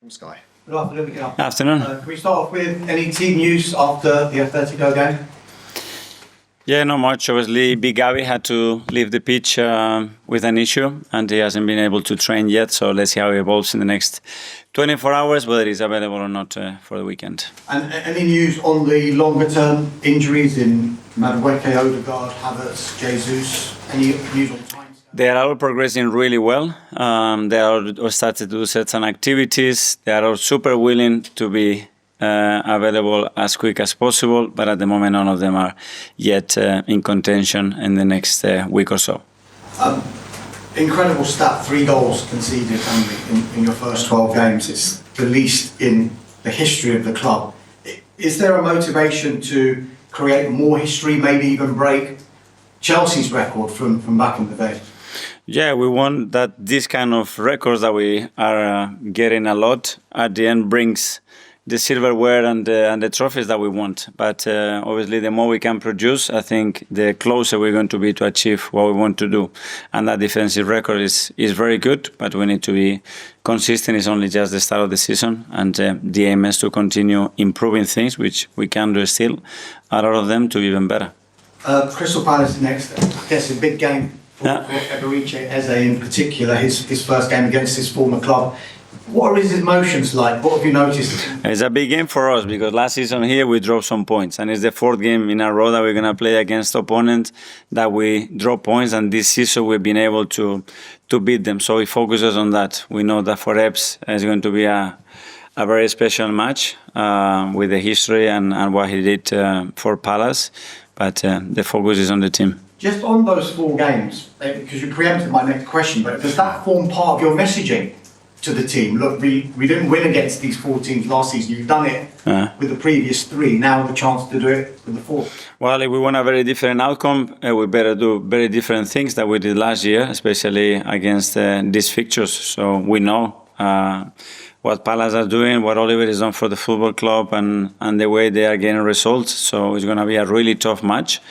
from Sky. Good afternoon, Mikel. Afternoon. Can we start off with any team news after the Atletico game? Yeah, not much. Obviously, Big Gabi had to leave the pitch with an issue, and he hasn't been able to train yet. So let's see how he evolves in the next 24 hours, whether he's available or not for the weekend. And any news on the longer-term injuries in Madueke, Odegaard, Havertz, Jesus? Any news on time? They are all progressing really well. They are started to do certain activities. They are all super willing to be available as quick as possible, but at the moment none of them are yet in contention in the next week or so. Incredible stat, 3 goals conceded only in your first 12 games. It's the least in the history of the club. Is there a motivation to create more history, maybe even break Chelsea's record from back in the day? Yeah, we want that this kind of records that we are getting a lot at the end brings the silverware and the trophies that we want. But obviously, the more we can produce, I think the closer we're going to be to achieve what we want to do. And that defensive record is very good, but we need to be consistent. It's only just the start of the season, and the aim is to continue improving things, which we can do still, a lot of them, to even better. Crystal Palace next, I guess a big game for Eberechi Eze in particular, his first game against his former club. What are his emotions like? What have you noticed? It's a big game for us because last season here we dropped some points, and it's the 4th game in a row that we're going to play against opponents that we drop points, and this season we've been able to beat them. So he focuses on that. We know that for Ebbs it's going to be a very special match with the history and what he did for Palace, but the focus is on the team. Just on those 4 games, because you preempted my next question, but does that form part of your messaging to the team? Look, we didn't win against these 4 teams last season. You've done it with the previous 3. Now the chance to do it with the 4th. Well, if we want a very different outcome, we better do very different things that we did last year, especially against these fixtures. So we know what Palace are doing, what Oliver has done for the football club, and the way they are getting results. So it's going to be a really tough match,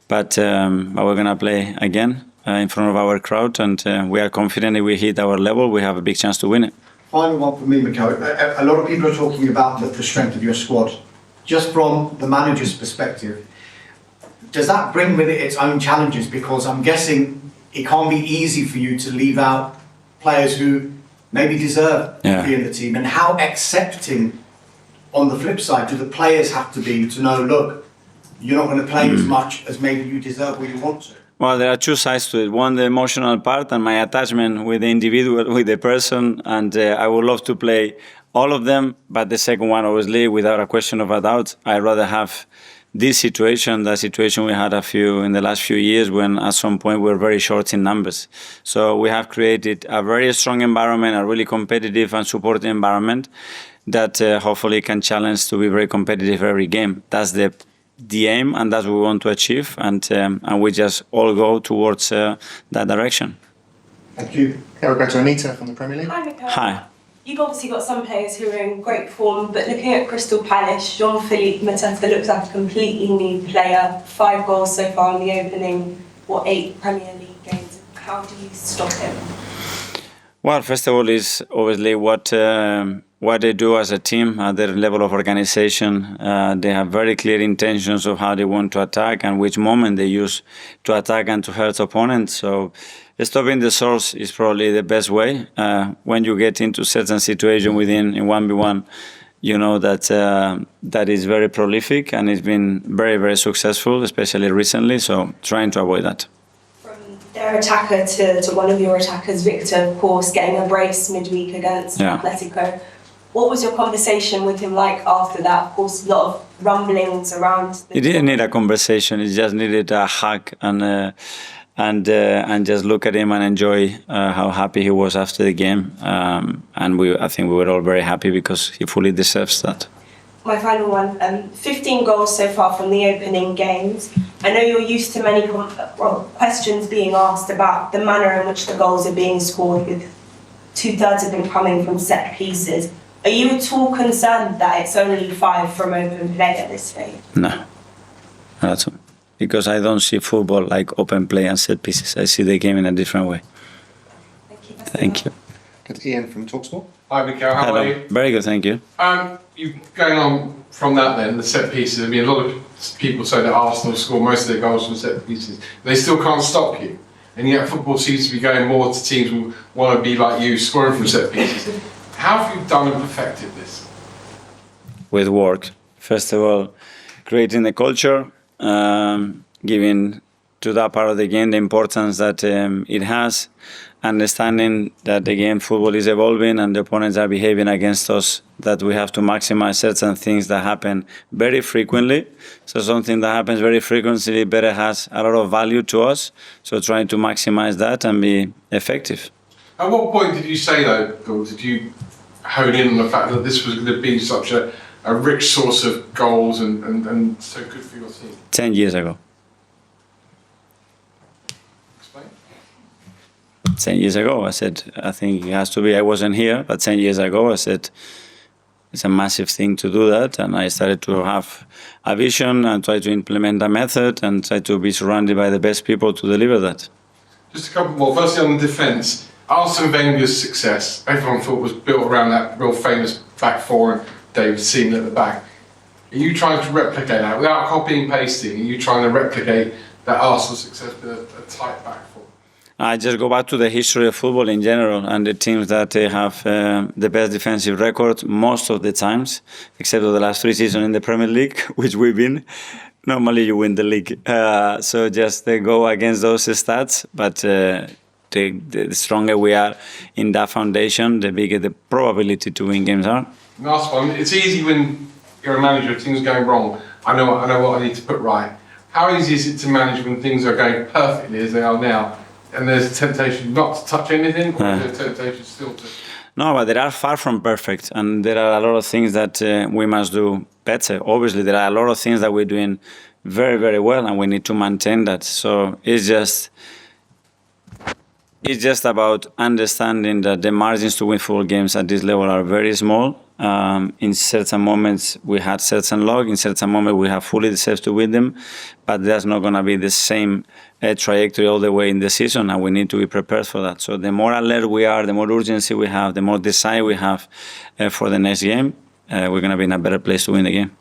but we're going to play again in front of our crowd, and we are confident if we hit our level, we have a big chance to win it. Final one for me, Mikel. A lot of people are talking about the strength of your squad. Just from the manager's perspective, does that bring with it its own challenges? Because I'm guessing it can't be easy for you to leave out players who maybe deserve to be in the team. And how accepting, on the flip side, do the players have to be to know, look, you're not going to play as much as maybe you deserve or you want to? Well, there are 2 sides to it. One, the emotional part and my attachment with the individual, with the person, and I would love to play all of them. But the second one, obviously, without a question of a doubt, I'd rather have this situation, the situation we had in the last few years when at some point we were very short in numbers. So we have created a very strong environment, a really competitive and supportive environment that hopefully can challenge to be very competitive every game. That's the aim, and that's what we want to achieve, and we just all go towards that direction. Thank you. Okay, we'll go to Anita from the Premier League. Hi, Mikel. Hi. You've obviously got some players who are in great form, but looking at Crystal Palace, Jean-Philippe Mateta looks like a completely new player. 5 goals so far in the opening, 8 Premier League games. How do you stop him? Well, first of all, is obviously what they do as a team at their level of organization. They have very clear intentions of how they want to attack and which moment they use to attack and to hurt opponents. So stopping the source is probably the best way. When you get into certain situation within in 1v1, you know that that is very prolific and it's been very, very successful, especially recently. So trying to avoid that. Their attacker to one of your attackers, Victor, of course, getting a brace midweek against Atletico. What was your conversation with him like after that? Of course, a lot of rumblings around. He didn't need a conversation. He just needed a hug and just look at him and enjoy how happy he was after the game. And I think we were all very happy because he fully deserves that. My final one, 15 goals so far from the opening games. I know you're used to many questions being asked about the manner in which the goals are being scored, with 2/3 of them coming from set pieces. Are you at all concerned that it's only 5 from open play at this stage? No, not at all. Because I don't see football like open play and set pieces. I see the game in a different way. Thank you. Thank you. Good. Ian from TalkSport. Hi, Mikel. How are you? Very good, thank you. You going on from that then, the set pieces. I mean, a lot of people say that Arsenal score most of their goals from set pieces. They still can't stop you. And yet football seems to be going more to teams who want to be like you, scoring from set pieces. How have you done and perfected this? With work. First of all, creating the culture, giving to that part of the game the importance that it has, understanding that again football is evolving and the opponents are behaving against us, that we have to maximize certain things that happen very frequently. So something that happens very frequently better has a lot of value to us. So trying to maximize that and be effective. At what point did you say though, Bill, did you hone in on the fact that this was going to be such a rich source of goals and so good for your team? 10 years ago. Explain. 10 years ago, I said, I think it has to be, I wasn't here, but 10 years ago, I said, it's a massive thing to do that. And I started to have a vision and try to implement a method and try to be surrounded by the best people to deliver that. Just a couple more. Firstly, on the defence, Arsene Wenger's success, everyone thought was built around that real famous back four and David Seaman at the back. Are you trying to replicate that without copying and pasting? Are you trying to replicate that Arsenal success with a tight back four? I just go back to the history of football in general and the teams that have the best defensive record most of the times, except for the last 3 seasons in the Premier League, which we've been. Normally you win the league. So just go against those stats, but the stronger we are in that foundation, the bigger the probability to win games are. Last one. It's easy when you're a manager, things are going wrong. I know what I need to put right. How easy is it to manage when things are going perfectly as they are now, and there's a temptation not to touch anything, or is there a temptation still to? No, but they are far from perfect, and there are a lot of things that we must do better. Obviously, there are a lot of things that we're doing very, very well, and we need to maintain that. So it's just about understanding that the margins to win football games at this level are very small. In certain moments we had certain luck, in certain moments we have fully deserved to win them, but that's not going to be the same trajectory all the way in the season, and we need to be prepared for that. So the more alert we are, the more urgency we have, the more desire we have for the next game, we're going to be in a better place to win the game.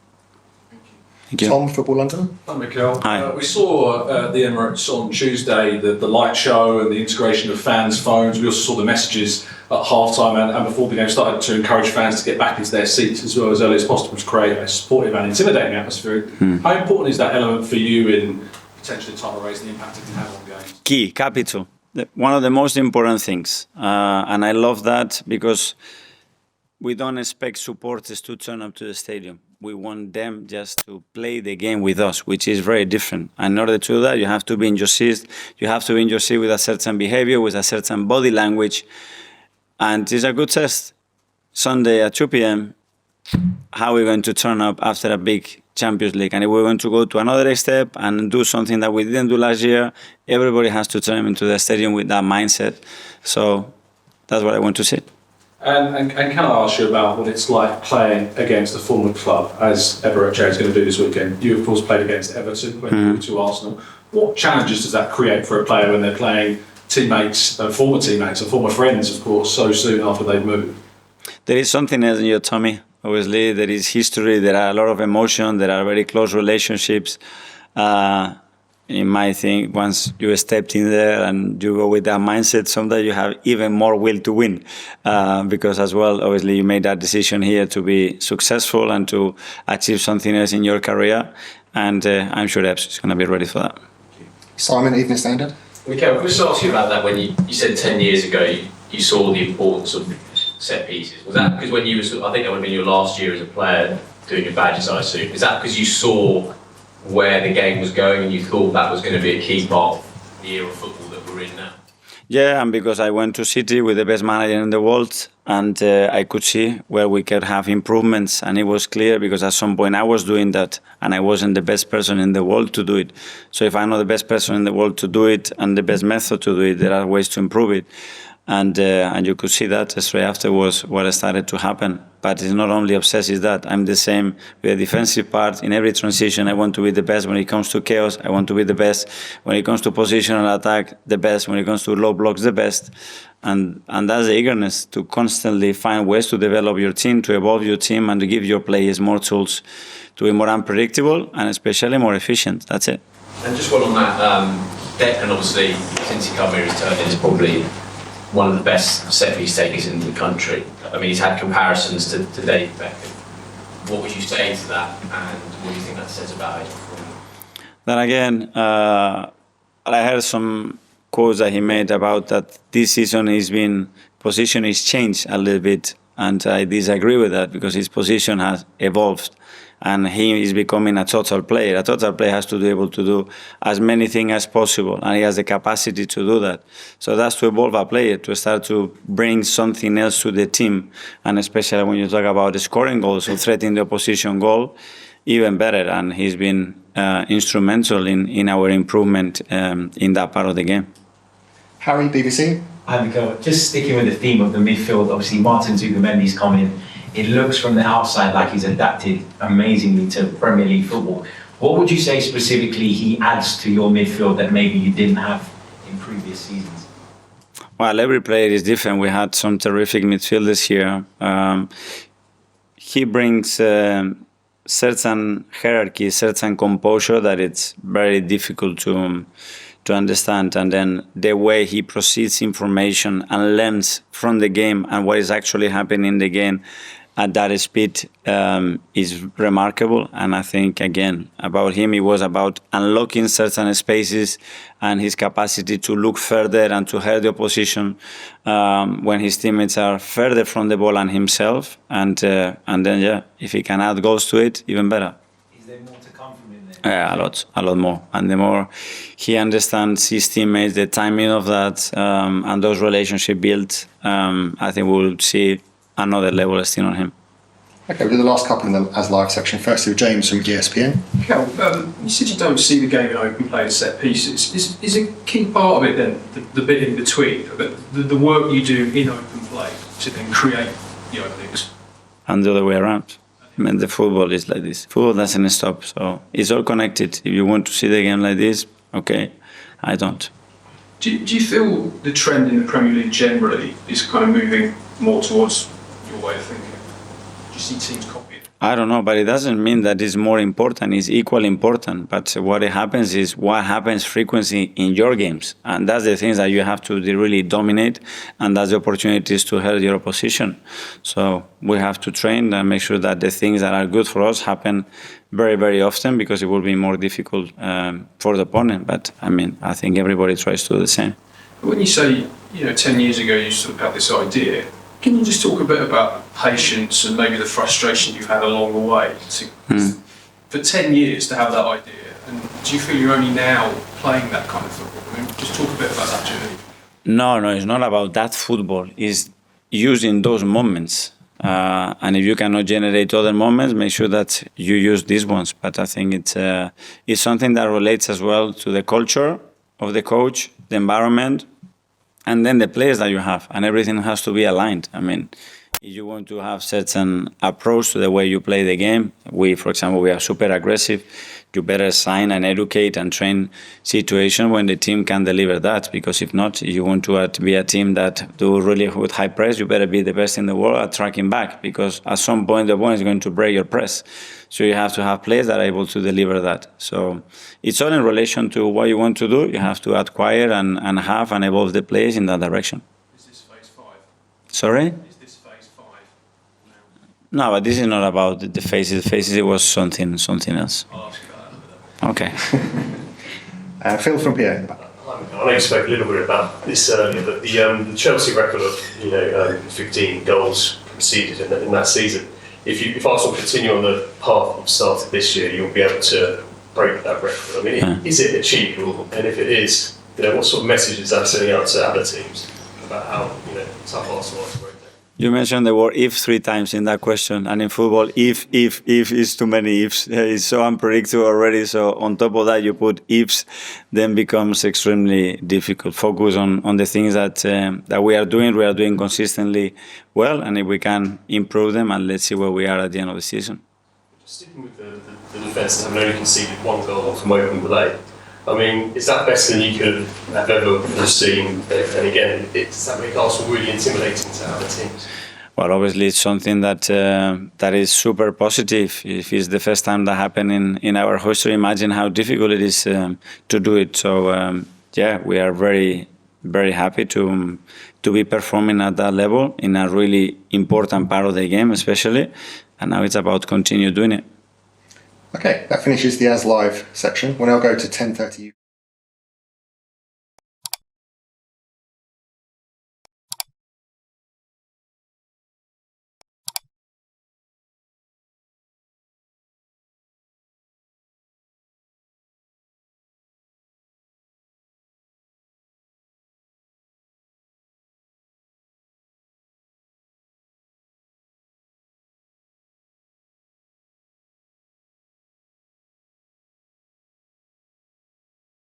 Thank you. Tom, Football London. Hi, Mikel. Hi. We saw the Emirates on Tuesday, the light show and the integration of fans' phones. We also saw the messages at half-time and before the game started to encourage fans to get back into their seats as well as early as possible to create a supportive and intimidating atmosphere. How important is that element for you in potentially trying to raise the impact it can have on games? Key, capital. One of the most important things. And I love that because we don't expect supporters to turn up to the stadium. We want them just to play the game with us, which is very different. And in order to do that, you have to be in your seat. You have to be in your seat with a certain behavior, with a certain body language. And it's a good test. Sunday at 2 p.m., how we're going to turn up after a big Champions League. And if we're going to go to another step and do something that we didn't do last year, everybody has to turn into the stadium with that mindset. So that's what I want to see. And can I ask you about what it's like playing against a former club, as Everett J is going to do this weekend? You, of course, played against Everton when you moved to Arsenal. What challenges does that create for a player when they're playing teammates, former teammates and former friends, of course, so soon after they've moved? There is something else in your tummy. Obviously, there is history, there are a lot of emotion, there are very close relationships. You might think once you stepped in there and you go with that mindset, sometimes you have even more will to win. Because as well, obviously, you made that decision here to be successful and to achieve something else in your career. And I'm sure Epps is going to be ready for that. Simon, Evening Standard. Mikel, can I just ask you about that when you said 10 years ago you saw the importance of set pieces? Was that because when you were, I think that would have been your last year as a player doing your badges, I assume. Is that because you saw where the game was going and you thought that was going to be a key part of the era of football that we're in now? Yeah, and because I went to City with the best manager in the world, and I could see where we could have improvements, and it was clear because at some point I was doing that and I wasn't the best person in the world to do it. So if I'm not the best person in the world to do it and the best method to do it, there are ways to improve it. And you could see that straight after was what started to happen. But it's not only obsessed is that. I'm the same with the defensive part. In every transition, I want to be the best. When it comes to chaos, I want to be the best. When it comes to positional attack, the best. When it comes to low blocks, the best. And that's the eagerness to constantly find ways to develop your team, to evolve your team, and to give your players more tools to be more unpredictable and especially more efficient. That's it. And just one on that, Declan obviously, since he come here, he's turned into probably one of the best set-piece takers in the country. I mean, he's had comparisons to David Beckham. What would you say to that, and what do you think that says about him? Then again, I heard some quotes that he made about that this season position is changed a little bit, and I disagree with that because his position has evolved. And he is becoming a total player. A total player has to be able to do as many things as possible, and he has the capacity to do that. So that's to evolve a player, to start to bring something else to the team, and especially when you talk about scoring goals or threatening the opposition goal, even better. And he's been instrumental in our improvement in that part of the game. Harry, BBC. Hi, Mikel. Just sticking with the theme of the midfield, obviously Martin Zubimendi's come in. It looks from the outside like he's adapted amazingly to Premier League football. What would you say specifically he adds to your midfield that maybe you didn't have in previous seasons? Well, every player is different. We had some terrific midfielders here. He brings certain hierarchy, certain composure that it's very difficult to understand, and then the way he proceeds information and learns from the game and what is actually happening in the game at that speed is remarkable. And I think, again, about him, it was about unlocking certain spaces and his capacity to look further and to hurt the opposition when his teammates are further from the ball and himself. And then, yeah, if he can add goals to it, even better. Is there more to come from him then? Yeah, a lot more. And the more he understands his teammates, the timing of that, and those relationships built, I think we'll see another level still on him. Okay, we'll do the last couple in the As Live section. Firstly, with James from ESPN. Kel, you said you don't see the game in open play as set pieces. Is a key part of it then the bit in between, the work you do in open play to then create the openings? And the other way around. I mean, the football is like this. Football doesn't stop, so it's all connected. If you want to see the game like this, okay, I don't. Do you feel the trend in the Premier League generally is kind of moving more towards your way of thinking? Do you see teams copy it? I don't know, but it doesn't mean that it's more important. It's equally important. But what happens is what happens frequency in your games. And that's the things that you have to really dominate, and that's the opportunities to hurt your opposition. So we have to train and make sure that the things that are good for us happen very, very often, because it will be more difficult for the opponent. But I mean, I think everybody tries to do the same. When you say, 10 years ago you sort of had this idea, can you just talk a bit about patience and maybe the frustration you had along the way for 10 years to have that idea? And do you feel you're only now playing that kind of football? I mean, just talk a bit about that journey. No, it's not about that football. It's using those moments. And if you cannot generate other moments, make sure that you use these ones. But I think it's something that relates as well to the culture of the coach, the environment, and then the players that you have, and everything has to be aligned. I mean, if you want to have certain approach to the way you play the game, for example, we are super aggressive, you better sign and educate and train situations when the team can deliver that, because if not, if you want to be a team that do really with high press, you better be the best in the world at tracking back, because at some point the opponent is going to break your press. So you have to have players that are able to deliver that. So it's all in relation to what you want to do. You have to acquire and have and evolve the players in that direction. Is this phase 5? Sorry? Is this phase 5? No, but this is not about the phases. The phases, it was something else. I'll ask you about that. Okay. Phil from PA. I know you spoke a little bit about this earlier, but the Chelsea record of 15 goals conceded in that season. If Arsenal continue on the path you've started this year, you'll be able to break that record. I mean, is it achievable? And if it is, what sort of message is that sending out to other teams about how tough Arsenal are to break that? You mentioned the word if 3 times in that question, and in football, if is too many ifs. It's so unpredictable already. So on top of that, you put ifs, then becomes extremely difficult. Focus on the things that we are doing consistently well, and if we can improve them, and let's see where we are at the end of the season. Sticking with the defence, having only conceded 1 goal from open play, I mean, is that better than you could have ever foreseen? And again, does that make Arsenal really intimidating to other teams? Well, obviously, it's something that is super positive. If it's the first time that happened in our history, imagine how difficult it is to do it. So, yeah, we are very, very happy to be performing at that level in a really important part of the game, especially. And now it's about continue doing it. Okay, that finishes the As Live section. We'll now go to 10:30.